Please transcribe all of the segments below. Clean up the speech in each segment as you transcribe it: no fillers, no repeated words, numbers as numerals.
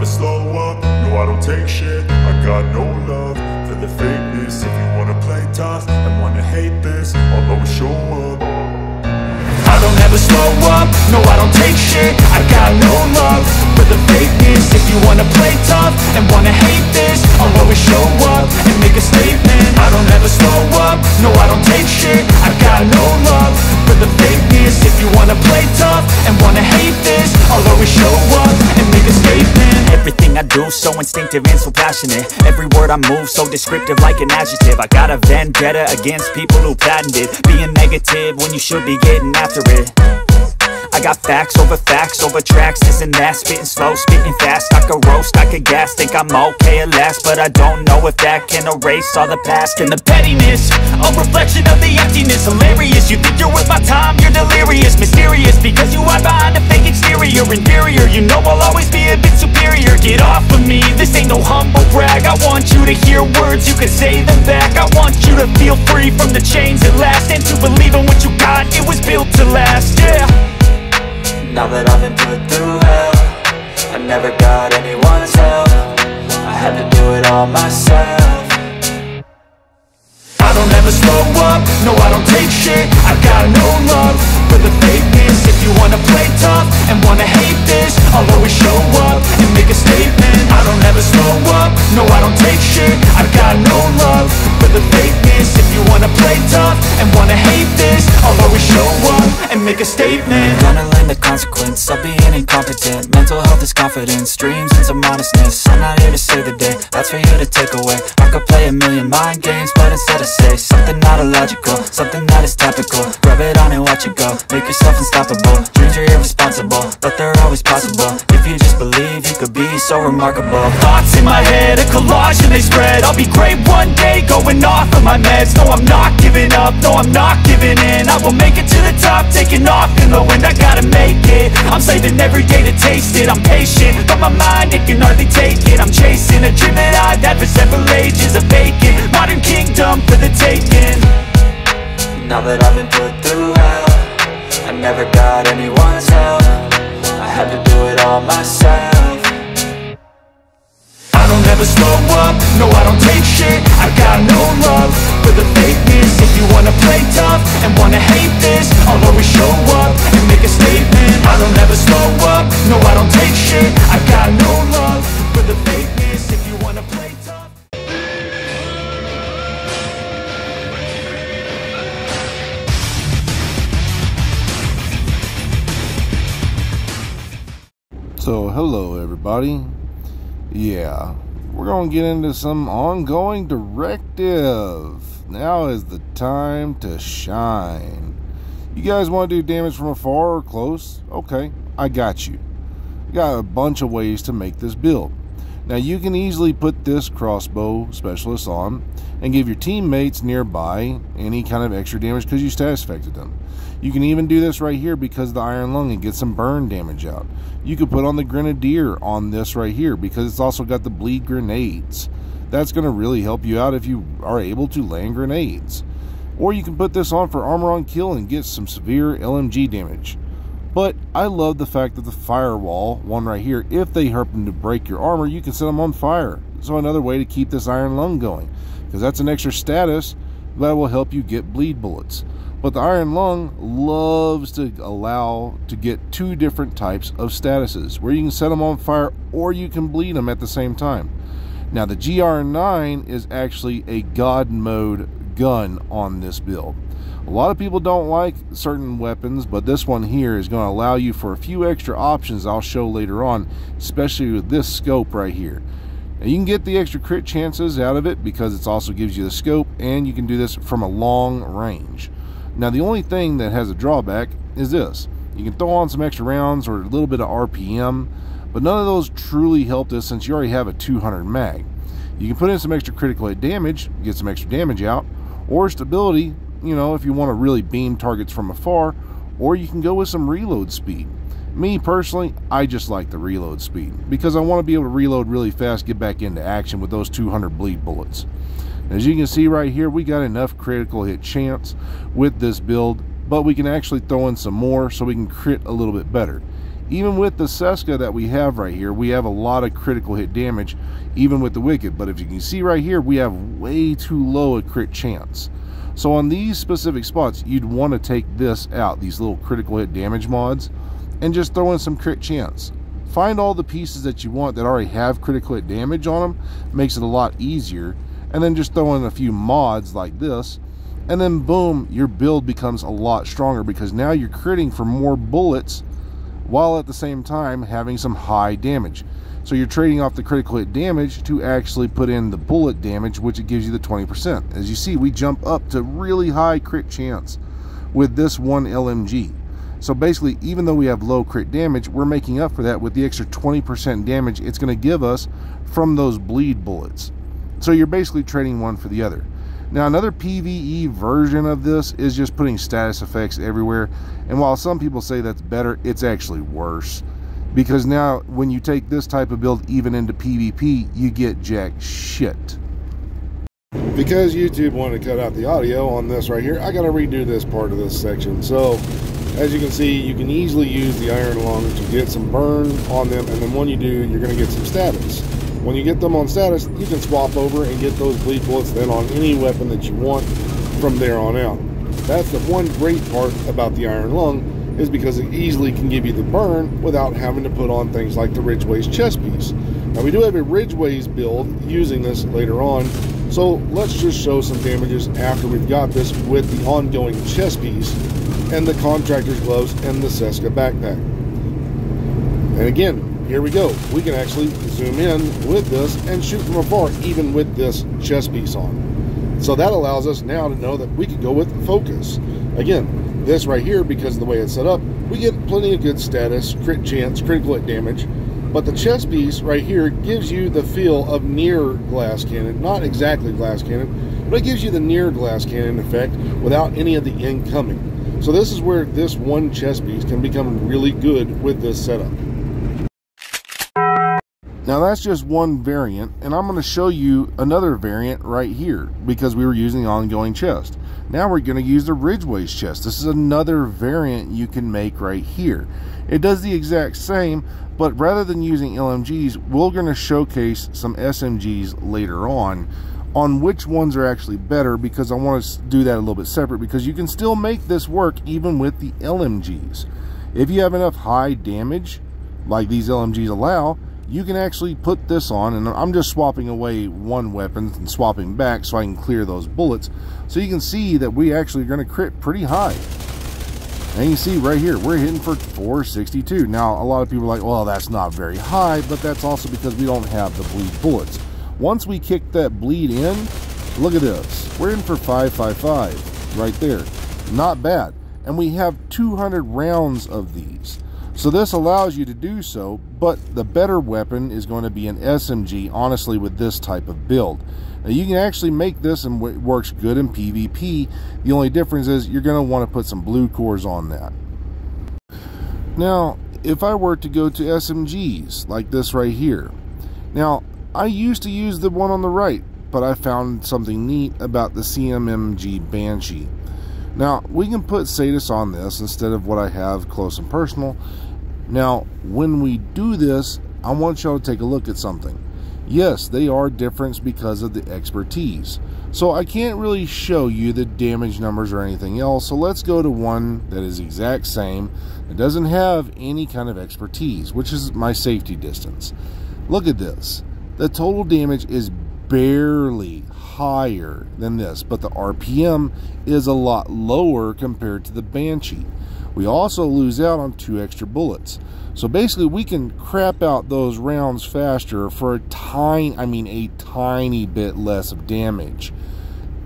never slow up, no I don't take shit. I got no love for the fakeness. If you wanna play tough and wanna hate this, I'll always show up. I don't ever slow up, no I don't take shit. I got no love for the fakeness. If you wanna play tough and wanna hate this, I'll always show up and make a statement. I don't ever slow up, no I don't take shit. I got no love for the fakeness. If you wanna play tough and wanna hate this, I'll always show up and make a statement. Everything I do so instinctive and so passionate. Every word I move so descriptive like an adjective. I got a vendetta against people who patented being negative when you should be getting after it. I got facts over tracks, this and that. Spitting slow, spitting fast, I could roast, I could gas. Think I'm okay at last, but I don't know if that can erase all the past. And the pettiness, a reflection of the emptiness. Hilarious, you think you're worth my time, you're delirious. Mysterious, because you hide behind a fake exterior. Inferior, you know I'll always be a bit superior. Get off of me, this ain't no humble brag. I want you to hear words, you can say them back. I want you to feel free from the chains at last, and to believe in what you got, it was built to last, yeah. Now that I've been put through hell, I never got anyone's help. I had to do it all myself. I don't ever slow up, no I don't take shit. I got no love for the fakeness. If you wanna play tough and wanna hate this, I'll always show up and make a statement. I don't ever slow up, no I don't take shit. I got no love for the fakeness. If you wanna play tough and wanna hate this, I'll always show up and make a statement. Gonna learn the consequence of being incompetent. Mental health is confidence, dreams and some honestness. I'm not here to save the day, that's for you to take away. I could play a million mind games, but instead I say something not illogical, something that is topical. Rub it on and watch it go, make yourself unstoppable. Dreams are irresponsible, but they're always possible. If you just believe, you could be so remarkable. Thoughts in my head, a collage and they spread. I'll be great one day, going off of my meds. No I'm not giving up, no I'm not giving in. I will make it to the top, taking off in the wind. I gotta make it, I'm saving every day to taste it. I'm patient, but my mind, it can hardly take it. I'm chasing a dream that I've had for several ages. A vacant, modern kingdom for the taking. Now that I've been put through hell, I never got anyone's help. I had to do it all myself. I don't ever slow up, no I don't take shit. I got no love for the fakeness. If you wanna play tough and wanna hate this, I'll always show up and make a statement. I don't ever slow up, no I don't take shit. I got no love for the fakeness. If you wanna play tough. So hello everybody. Yeah, we're going to get into some ongoing Directive. Now is the time to shine. You guys want to do damage from afar or close? Okay, I got you. Got a bunch of ways to make this build. Now you can easily put this crossbow specialist on and give your teammates nearby any kind of extra damage because you status affected them. You can even do this right here because of the iron lung and get some burn damage out. You could put on the grenadier on this right here because it's also got the bleed grenades. That's going to really help you out if you are able to land grenades. Or you can put this on for armor on kill and get some severe LMG damage. But I love the fact that the firewall one right here, if they happen to break your armor, you can set them on fire. So another way to keep this iron lung going, because that's an extra status that will help you get bleed bullets. But the iron lung loves to allow to get two different types of statuses, where you can set them on fire or you can bleed them at the same time. Now the GR9 is actually a god mode gun on this build. A lot of people don't like certain weapons, but this one here is going to allow you for a few extra options I'll show later on, especially with this scope right here. Now you can get the extra crit chances out of it because it also gives you the scope, and you can do this from a long range. Now the only thing that has a drawback is this. You can throw on some extra rounds or a little bit of RPM, but none of those truly help this since you already have a 200 mag. You can put in some extra critical hit damage, get some extra damage out, or stability, you know, if you want to really beam targets from afar, or you can go with some reload speed. Me personally, I just like the reload speed because I want to be able to reload really fast, get back into action with those 200 bleed bullets. As you can see right here, we got enough critical hit chance with this build, but we can actually throw in some more so we can crit a little bit better. Even with the Seska that we have right here, we have a lot of critical hit damage, even with the Wicked. But if you can see right here, we have way too low a crit chance. So on these specific spots, you'd want to take this out, these little critical hit damage mods, and just throw in some crit chance. Find all the pieces that you want that already have critical hit damage on them, makes it a lot easier, and then just throw in a few mods like this, and then boom, your build becomes a lot stronger because now you're critting for more bullets while at the same time having some high damage. So you're trading off the critical hit damage to actually put in the bullet damage, which it gives you the 20%. As you see, we jump up to really high crit chance with this one LMG. So basically, even though we have low crit damage, we're making up for that with the extra 20% damage it's going to give us from those bleed bullets. So you're basically trading one for the other. Now, another PvE version of this is just putting status effects everywhere. And while some people say that's better, it's actually worse. Because now, when you take this type of build even into PvP, you get jack shit. Because YouTube wanted to cut out the audio on this right here, I got to redo this part of this section. So, as you can see, you can easily use the Iron Lung to get some burn on them. And then when you do, you're going to get some status. When you get them on status, you can swap over and get those bleed bullets then on any weapon that you want from there on out. That's the one great part about the Iron Lung, is because it easily can give you the burn without having to put on things like the Ridgeway's chest piece. Now, we do have a Ridgeway's build using this later on, so let's just show some damages after we've got this with the ongoing chest piece and the Contractor's gloves and the Seska backpack. And again, here we go. We can actually zoom in with this and shoot from afar, even with this chest piece on. So that allows us now to know that we can go with focus. Again, this right here, because of the way it's set up, we get plenty of good status, crit chance, critical hit damage. But the chest piece right here gives you the feel of near glass cannon. Not exactly glass cannon, but it gives you the near glass cannon effect without any of the incoming. So this is where this one chest piece can become really good with this setup. Now that's just one variant, and I'm going to show you another variant right here because we were using the ongoing chest. Now we're going to use the Ridgeway's chest. This is another variant you can make right here. It does the exact same, but rather than using LMGs, we're going to showcase some SMGs later on which ones are actually better, because I want to do that a little bit separate, because you can still make this work even with the LMGs. If you have enough high damage, like these LMGs allow, you can actually put this on, and I'm just swapping away one weapon and swapping back so I can clear those bullets. So you can see that we actually are going to crit pretty high. And you see right here, we're hitting for 462. Now, a lot of people are like, well, that's not very high, but that's also because we don't have the bleed bullets. Once we kick that bleed in, look at this. We're in for 555 right there. Not bad. And we have 200 rounds of these. So this allows you to do so, but the better weapon is going to be an SMG, honestly, with this type of build. Now, you can actually make this and it works good in PvP. The only difference is you're going to want to put some blue cores on that. Now, if I were to go to SMGs, like this right here. Now, I used to use the one on the right, but I found something neat about the CMMG Banshee. Now, we can put Sadis on this instead of what I have close and personal. Now, when we do this, I want y'all to take a look at something. Yes, they are different because of the expertise. So I can't really show you the damage numbers or anything else. So let's go to one that is exact same. It doesn't have any kind of expertise, which is my safety distance. Look at this. The total damage is barely higher than this, but the RPM is a lot lower compared to the Banshee. We also lose out on 2 extra bullets. So basically we can crap out those rounds faster for a tiny bit less of damage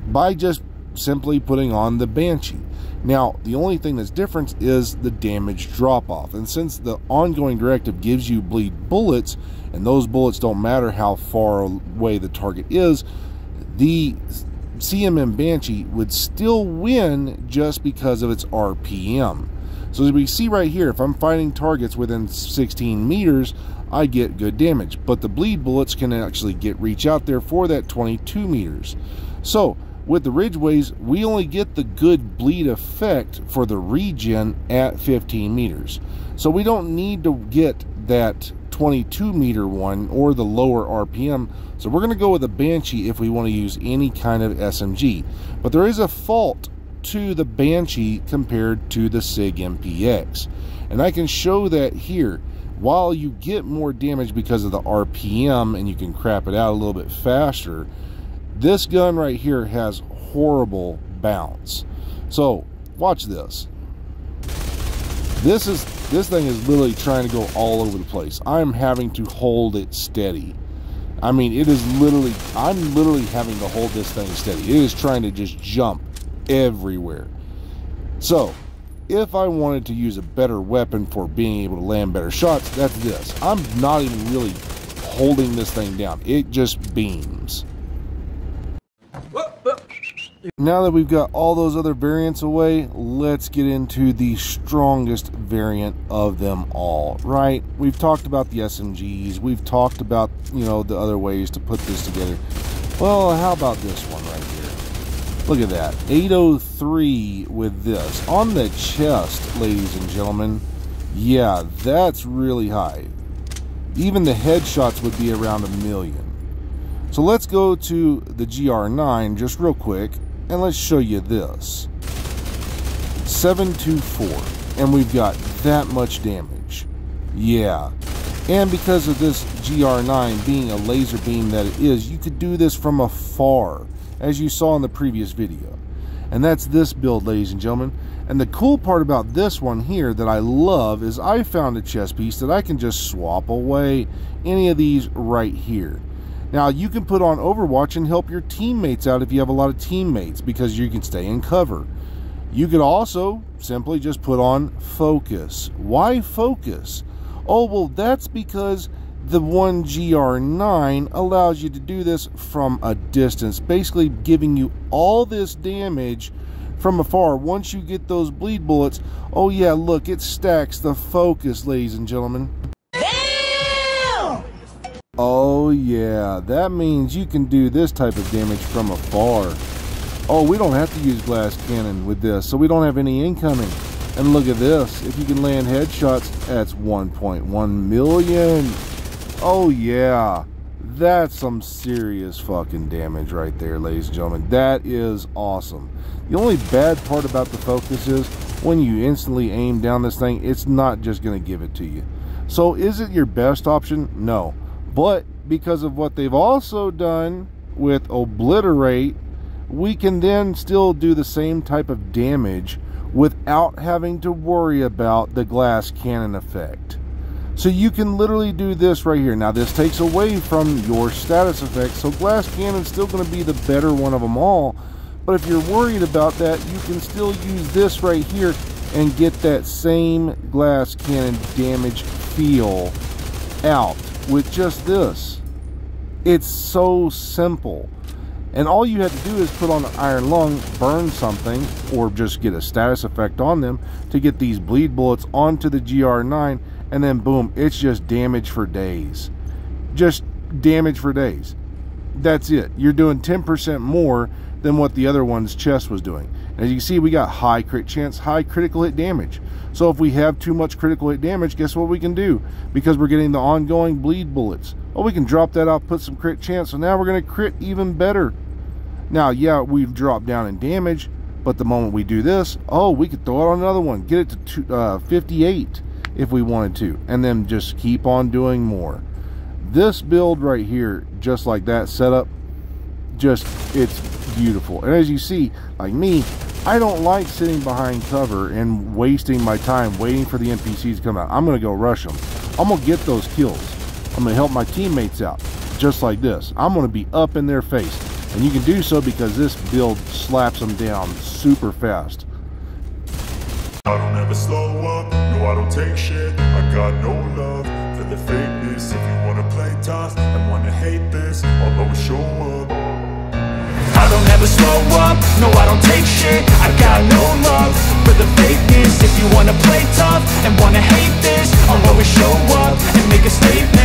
by just simply putting on the Banshee. Now, the only thing that's different is the damage drop-off. And since the ongoing directive gives you bleed bullets, and those bullets don't matter how far away the target is, the CMM Banshee would still win just because of its RPM. So as we see right here, if I'm fighting targets within 16 meters, I get good damage. But the bleed bullets can actually reach out there for that 22 meters. So With the Ridgeways, we only get the good bleed effect for the regen at 15 meters. So we don't need to get that 22 meter one or the lower RPM. So we're going to go with a Banshee if we want to use any kind of SMG. But there is a fault to the Banshee compared to the SIG MPX. And I can show that here. While you get more damage because of the RPM and you can crap it out a little bit faster, this gun right here has horrible bounce. So watch this. This thing is literally trying to go all over the place. I'm having to hold it steady. I mean, it is literally, I'm literally having to hold this thing steady. It is trying to just jump everywhere. So if I wanted to use a better weapon for being able to land better shots, that's this. I'm not even really holding this thing down. It just beams. Now that we've got all those other variants away, let's get into the strongest variant of them all, right? We've talked about the SMGs. We've talked about, you know, the other ways to put this together. Well, how about this one right here? Look at that. 803 with this. On the chest, ladies and gentlemen. Yeah, that's really high. Even the headshots would be around 1 million. So let's go to the GR9 just real quick, and let's show you this. 724, and we've got that much damage. Yeah, and because of this GR9 being a laser beam that it is, you could do this from afar, as you saw in the previous video. And that's this build, ladies and gentlemen. And the cool part about this one here that I love is I found a chest piece that I can just swap away any of these right here. Now, you can put on Overwatch and help your teammates out if you have a lot of teammates, because you can stay in cover. You could also simply just put on Focus. Why Focus? Oh, well, that's because the one GR9 allows you to do this from a distance, basically giving you all this damage from afar. Once you get those bleed bullets, oh yeah, look, it stacks the Focus, ladies and gentlemen. Oh yeah, that means you can do this type of damage from afar. Oh, we don't have to use glass cannon with this, so we don't have any incoming. And look at this, if you can land headshots, that's 1.1 million. Oh yeah, that's some serious fucking damage right there, ladies and gentlemen. That is awesome. The only bad part about the Focus is when you instantly aim down this thing, it's not just going to give it to you. So is it your best option? No. But because of what they've also done with Obliterate, we can then still do the same type of damage without having to worry about the glass cannon effect. So you can literally do this right here. Now this takes away from your status effect, so glass cannon's still going to be the better one of them all. But if you're worried about that, you can still use this right here and get that same glass cannon damage feel out with just this. It's so simple. And all you have to do is put on an Iron Lung, burn something, or just get a status effect on them to get these bleed bullets onto the GR9, and then boom, it's just damage for days. Just damage for days. That's it. You're doing 10% more than what the other one's chest was doing. As you can see, we got high crit chance, high critical hit damage. So if we have too much critical hit damage, guess what we can do? Because we're getting the ongoing bleed bullets. Oh, we can drop that out, put some crit chance, so now we're going to crit even better. Now, yeah, we've dropped down in damage, but the moment we do this, oh, we could throw it on another one, get it to 58 if we wanted to, and then just keep on doing more. This build right here, just like that setup, just, it's beautiful. And as you see, like me, I don't like sitting behind cover and wasting my time waiting for the NPCs to come out. I'm going to go rush them. I'm going to get those kills. I'm going to help my teammates out, just like this. I'm going to be up in their face. And you can do so because this build slaps them down super fast. I don't ever slow up, no I don't take shit. I got no love for the fakeness. If you wanna play tough and wanna hate this, I'll always show up. I don't ever slow up, no I don't take shit. I got no love for the fakeness. If you wanna play tough and wanna hate this, I'll always show up and make a statement.